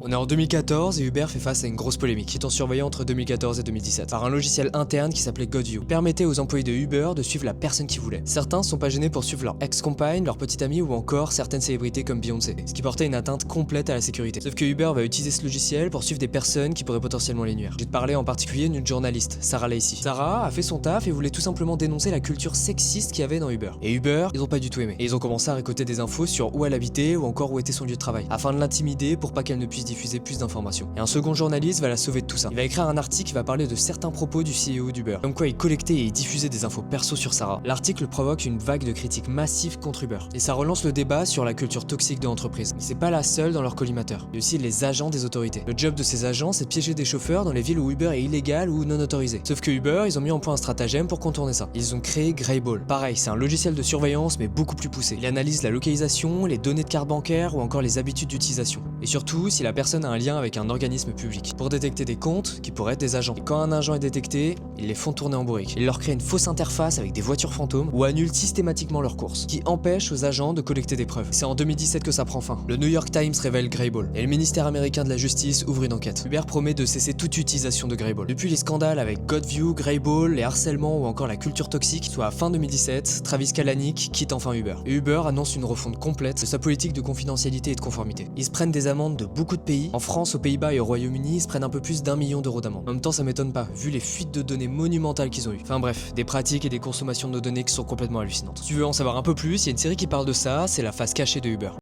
On est en 2014 et Uber fait face à une grosse polémique, étant surveillé entre 2014 et 2017 par un logiciel interne qui s'appelait GodView. Il permettait aux employés de Uber de suivre la personne qu'ils voulaient. Certains sont pas gênés pour suivre leur ex-compagne, leur petite amie ou encore certaines célébrités comme Beyoncé, ce qui portait une atteinte complète à la sécurité. Sauf que Uber va utiliser ce logiciel pour suivre des personnes qui pourraient potentiellement les nuire. J'ai parlé en particulier d'une journaliste, Sarah Lacey. Sarah a fait son taf et voulait tout simplement dénoncer la culture sexiste qu'il y avait dans Uber. Et Uber, ils ont pas du tout aimé. Et ils ont commencé à récolter des infos sur où elle habitait ou encore où était son lieu de travail, afin de l'intimider pour pas qu'elle ne puisse diffuser plus d'informations. Et un second journaliste va la sauver de tout ça. Il va écrire un article qui va parler de certains propos du CEO d'Uber, comme quoi il collectait et il diffusait des infos perso sur Sarah. L'article provoque une vague de critiques massives contre Uber, et ça relance le débat sur la culture toxique de l'entreprise. Mais c'est pas la seule dans leur collimateur. Il y a aussi les agents des autorités. Le job de ces agents, c'est de piéger des chauffeurs dans les villes où Uber est illégal ou non autorisé. Sauf que Uber, ils ont mis en point un stratagème pour contourner ça. Ils ont créé Greyball. Pareil, c'est un logiciel de surveillance mais beaucoup plus poussé. Il analyse la localisation, les données de carte bancaire ou encore les habitudes d'utilisation. Et surtout, si la personne a un lien avec un organisme public, pour détecter des comptes qui pourraient être des agents. Et quand un agent est détecté, ils les font tourner en bourrique. Ils leur créent une fausse interface avec des voitures fantômes ou annulent systématiquement leurs courses, qui empêche aux agents de collecter des preuves. C'est en 2017 que ça prend fin. Le New York Times révèle Greyball et le ministère américain de la justice ouvre une enquête. Uber promet de cesser toute utilisation de Greyball. Depuis les scandales avec GodView, Greyball, les harcèlements ou encore la culture toxique, soit à fin 2017, Travis Kalanick quitte enfin Uber. Et Uber annonce une refonte complète de sa politique de confidentialité et de conformité. Ils se prennent des amendes de beaucoup de pays. En France, aux Pays-Bas et au Royaume-Uni, ils se prennent un peu plus d'1 million d'euros d'amende. En même temps, ça m'étonne pas, vu les fuites de données monumentales qu'ils ont eues. Enfin bref, des pratiques et des consommations de nos données qui sont complètement hallucinantes. Si tu veux en savoir un peu plus, il y a une série qui parle de ça, c'est la face cachée de Uber.